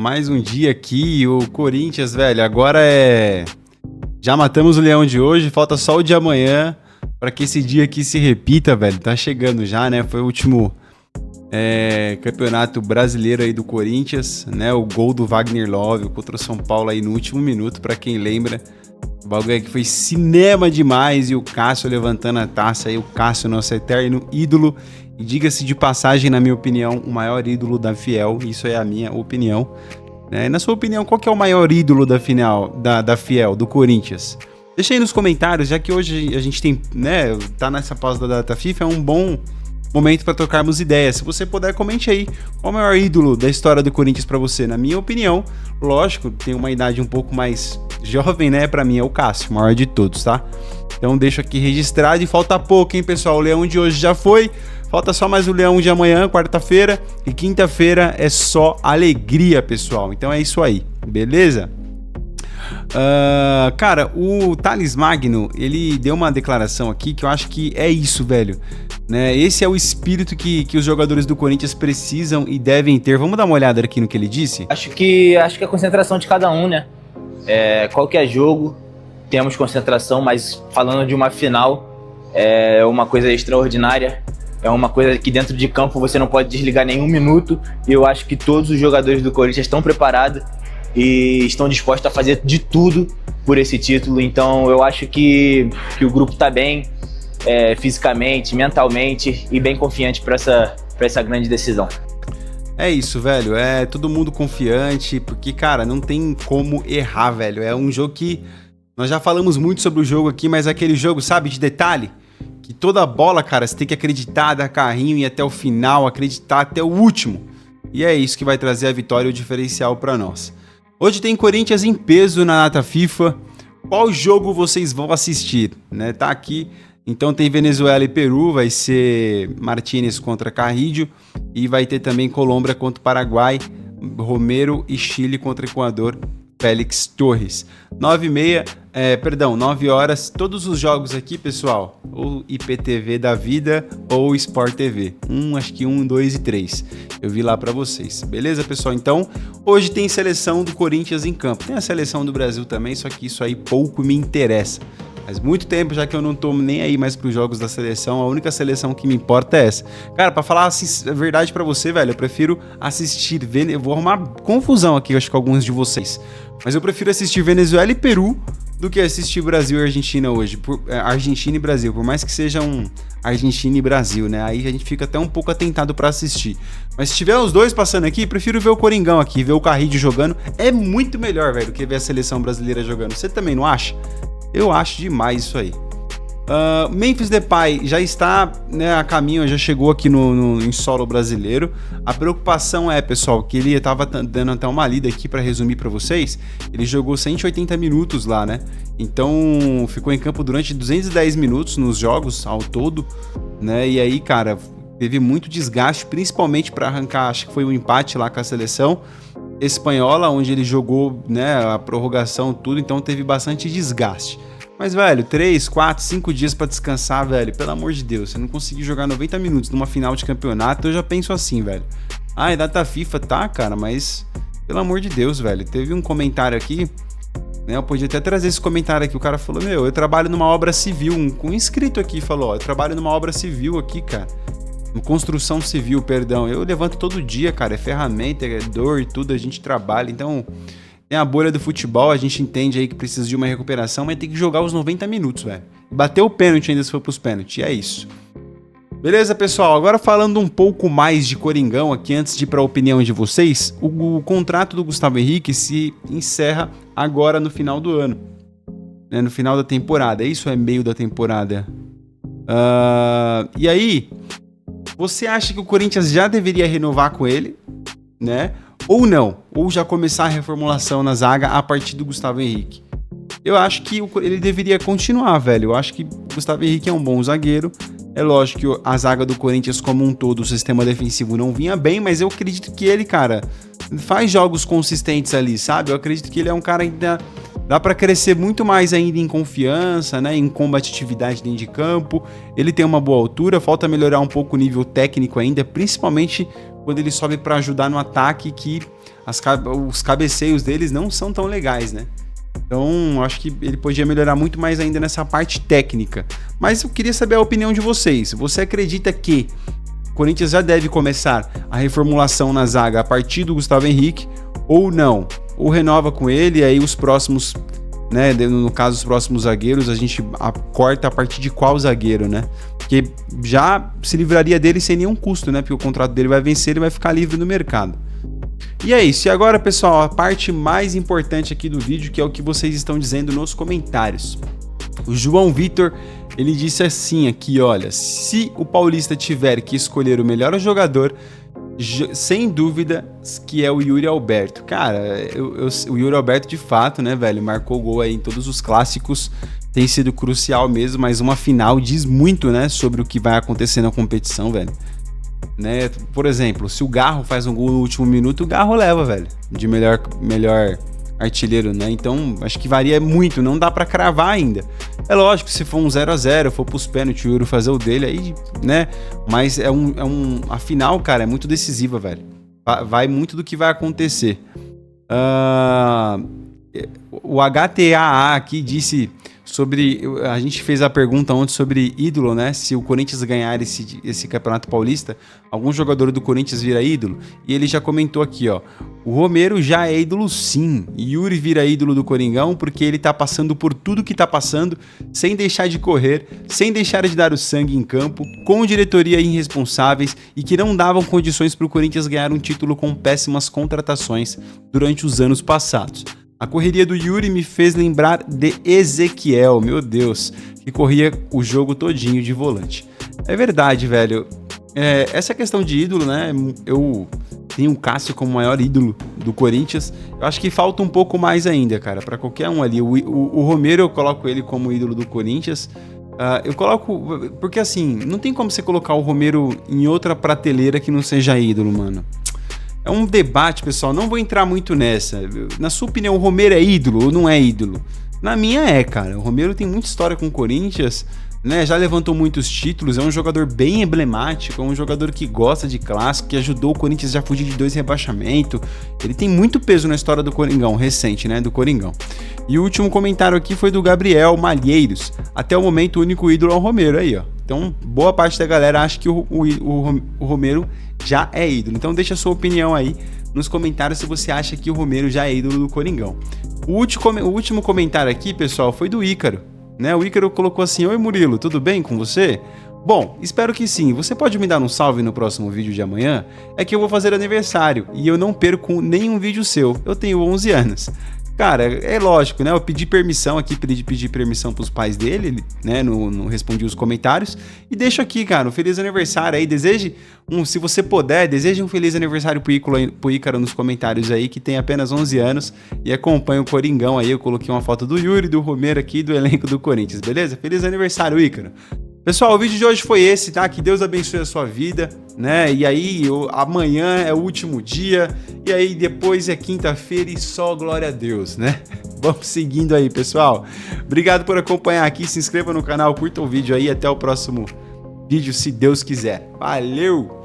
mais um dia aqui, o Corinthians, velho, agora já matamos o leão de hoje, falta só o de amanhã, pra que esse dia aqui se repita, velho, tá chegando já, né, foi o último campeonato brasileiro aí do Corinthians, né, o gol do Wagner Love contra o São Paulo aí no último minuto, pra quem lembra, o bagulho aí que foi cinema demais, e o Cássio levantando a taça aí, o Cássio, nosso eterno ídolo. E diga-se de passagem, na minha opinião, o maior ídolo da Fiel, isso é a minha opinião. Na sua opinião, qual que é o maior ídolo da Fiel, do Corinthians? Deixa aí nos comentários, já que hoje a gente tem, né, tá nessa pausa da data FIFA, é um bom momento para trocarmos ideias. Se você puder, comente aí qual é o maior ídolo da história do Corinthians para você. Na minha opinião, lógico, tem uma idade um pouco mais jovem, né, para mim é o Cássio, o maior de todos, tá? Então deixo aqui registrado e falta pouco, hein, pessoal? O leão de hoje já foi. Falta só mais o leão de amanhã, quarta-feira, e quinta-feira é só alegria, pessoal. Então é isso aí, beleza? Cara, o Thales Magno, ele deu uma declaração aqui que eu acho que é isso, velho. Né? Esse é o espírito que os jogadores do Corinthians precisam e devem ter. Vamos dar uma olhada aqui no que ele disse? Acho que a concentração de cada um, né? Qualquer jogo, temos concentração, mas falando de uma final, é uma coisa extraordinária. É uma coisa que dentro de campo você não pode desligar nenhum minuto. E eu acho que todos os jogadores do Corinthians estão preparados e estão dispostos a fazer de tudo por esse título. Então eu acho que o grupo está bem, fisicamente, mentalmente e bem confiante para essa grande decisão. É isso, velho. É todo mundo confiante, porque, cara, não tem como errar, velho. É um jogo que nós já falamos muito sobre o jogo aqui, mas aquele jogo, sabe, de detalhe? Que toda bola, cara, você tem que acreditar, dar carrinho e ir até o final, acreditar até o último. E é isso que vai trazer a vitória e o diferencial pra nós. Hoje tem Corinthians em peso na data FIFA. Qual jogo vocês vão assistir? Né? Tá aqui. Então tem Venezuela e Peru, vai ser Martínez contra Carrillo. E vai ter também Colômbia contra Paraguai, Romero e Chile contra Equador, Félix Torres. 9 horas, todos os jogos aqui, pessoal, ou IPTV da vida ou Sport TV. Acho que 1, 2 e 3. Eu vi lá pra vocês. Beleza, pessoal? Então, hoje tem seleção do Corinthians em campo. Tem a seleção do Brasil também, só que isso aí pouco me interessa. Faz muito tempo já que eu não tô nem aí mais pros jogos da seleção, a única seleção que me importa é essa. Cara, pra falar a verdade pra você, velho, eu prefiro assistir, eu vou arrumar confusão aqui, acho que alguns de vocês, mas eu prefiro assistir Venezuela e Peru do que assistir Brasil e Argentina hoje, Argentina e Brasil, por mais que seja um Argentina e Brasil, né, aí a gente fica até um pouco atentado pra assistir. Mas se tiver os dois passando aqui, prefiro ver o Coringão aqui, ver o Carrillo jogando, é muito melhor, velho, do que ver a seleção brasileira jogando. Você também não acha? Eu acho demais isso aí. Memphis Depay já está, né, a caminho, já chegou aqui em solo brasileiro. A preocupação é, pessoal, que ele estava dando até uma lida aqui para resumir para vocês. Ele jogou 180 minutos lá, né? Então ficou em campo durante 210 minutos nos jogos ao todo, né? E aí, cara, teve muito desgaste, principalmente para arrancar, acho que foi um empate lá com a seleção espanhola, onde ele jogou, né, a prorrogação, tudo, então teve bastante desgaste. Mas, velho, 3, 4, 5 dias pra descansar, velho, pelo amor de Deus, você não conseguir jogar 90 minutos numa final de campeonato, eu já penso assim, velho. É data FIFA, tá, cara, mas, pelo amor de Deus, velho, teve um comentário aqui, né, eu podia até trazer esse comentário aqui, o cara falou, eu trabalho numa obra civil, um inscrito aqui falou, eu trabalho numa obra civil aqui, cara. Construção civil, perdão. Eu levanto todo dia, cara. É ferramenta, é dor e tudo. A gente trabalha. Então, tem a bolha do futebol. A gente entende aí que precisa de uma recuperação, mas tem que jogar os 90 minutos, velho. Bater o pênalti ainda se for pros pênaltis. É isso. Beleza, pessoal? Agora falando um pouco mais de Coringão aqui, antes de ir pra opinião de vocês. O contrato do Gustavo Henrique se encerra agora no final do ano. Né? No final da temporada. Isso é meio da temporada. E aí... Você acha que o Corinthians já deveria renovar com ele, né? Ou não? Ou já começar a reformulação na zaga a partir do Gustavo Henrique? Eu acho que ele deveria continuar, velho. Eu acho que o Gustavo Henrique é um bom zagueiro. É lógico que a zaga do Corinthians como um todo, o sistema defensivo não vinha bem, mas eu acredito que ele, cara, faz jogos consistentes ali, sabe? Eu acredito que ele é um cara ainda... Dá para crescer muito mais ainda em confiança, né, em combatividade dentro de campo. Ele tem uma boa altura, falta melhorar um pouco o nível técnico ainda, principalmente quando ele sobe para ajudar no ataque, que os cabeceios deles não são tão legais, né? Então, acho que ele podia melhorar muito mais ainda nessa parte técnica. Mas eu queria saber a opinião de vocês. Você acredita que o Corinthians já deve começar a reformulação na zaga a partir do Gustavo Henrique ou não? Ou renova com ele e aí os próximos, né, no caso os próximos zagueiros, a gente corta a partir de qual zagueiro, né? Porque já se livraria dele sem nenhum custo, né? Porque o contrato dele vai vencer e ele vai ficar livre no mercado. E é isso. E agora, pessoal, a parte mais importante aqui do vídeo, que é o que vocês estão dizendo nos comentários. O João Vitor, ele disse assim aqui, olha, se o Paulista tiver que escolher o melhor jogador, sem dúvida que é o Yuri Alberto. Cara, o Yuri Alberto de fato, né, velho, marcou gol aí em todos os clássicos, tem sido crucial mesmo, mas uma final diz muito, né, sobre o que vai acontecer na competição, velho. Né? Por exemplo, se o Garro faz um gol no último minuto, o Garro leva, velho, de melhor artilheiro, né? Então, acho que varia muito, não dá pra cravar ainda. É lógico, se for um 0-0, for pros pênaltis, o Yuri fazer o dele aí, né? Mas a final, cara, é muito decisiva, velho. Vai muito do que vai acontecer. O HTAA aqui disse sobre... A gente fez a pergunta ontem sobre ídolo, né? Se o Corinthians ganhar esse Campeonato Paulista, algum jogador do Corinthians vira ídolo? E ele já comentou aqui, ó. O Romero já é ídolo sim. Yuri vira ídolo do Coringão porque ele tá passando por tudo que tá passando, sem deixar de correr, sem deixar de dar o sangue em campo, com diretoria irresponsáveis e que não davam condições para o Corinthians ganhar um título com péssimas contratações durante os anos passados. A correria do Yuri me fez lembrar de Ezequiel, meu Deus, que corria o jogo todinho de volante. É verdade, velho. Essa questão de ídolo, né? Eu tenho o Cássio como maior ídolo do Corinthians. Eu acho que falta um pouco mais ainda, cara, para qualquer um ali. O Romero, eu coloco ele como ídolo do Corinthians. Eu coloco... Porque, assim, não tem como você colocar o Romero em outra prateleira que não seja ídolo, mano. É um debate, pessoal, não vou entrar muito nessa. Na sua opinião, o Romero é ídolo ou não é ídolo? Na minha cara. O Romero tem muita história com o Corinthians, né? Já levantou muitos títulos, é um jogador bem emblemático, é um jogador que gosta de clássico, que ajudou o Corinthians a fugir de 2 rebaixamentos. Ele tem muito peso na história do Coringão, recente, né? Do Coringão. E o último comentário aqui foi do Gabriel Malheiros. Até o momento, o único ídolo é o Romero aí, ó. Então, boa parte da galera acha que o Romero já é ídolo. Então deixa a sua opinião aí nos comentários se você acha que o Romero já é ídolo do Coringão. O último comentário aqui, pessoal, foi do Ícaro, né? O Ícaro colocou assim: oi Murilo, tudo bem com você? Bom, espero que sim. Você pode me dar um salve no próximo vídeo de amanhã? É que eu vou fazer aniversário e eu não perco nenhum vídeo seu. Eu tenho 11 anos. Cara, é lógico, né? Eu pedi permissão aqui, pedi permissão pros pais dele, né? Não respondi os comentários. E deixo aqui, cara, um feliz aniversário aí. Se você puder, deseje um feliz aniversário pro Ícaro nos comentários aí, que tem apenas 11 anos e acompanha o Coringão aí. Eu coloquei uma foto do Yuri, do Romero aqui, do elenco do Corinthians, beleza? Feliz aniversário, Ícaro. Pessoal, o vídeo de hoje foi esse, tá? Que Deus abençoe a sua vida, né? E aí, amanhã é o último dia, e aí depois é quinta-feira e só glória a Deus, né? Vamos seguindo aí, pessoal. Obrigado por acompanhar aqui, se inscreva no canal, curta o vídeo aí, até o próximo vídeo, se Deus quiser. Valeu!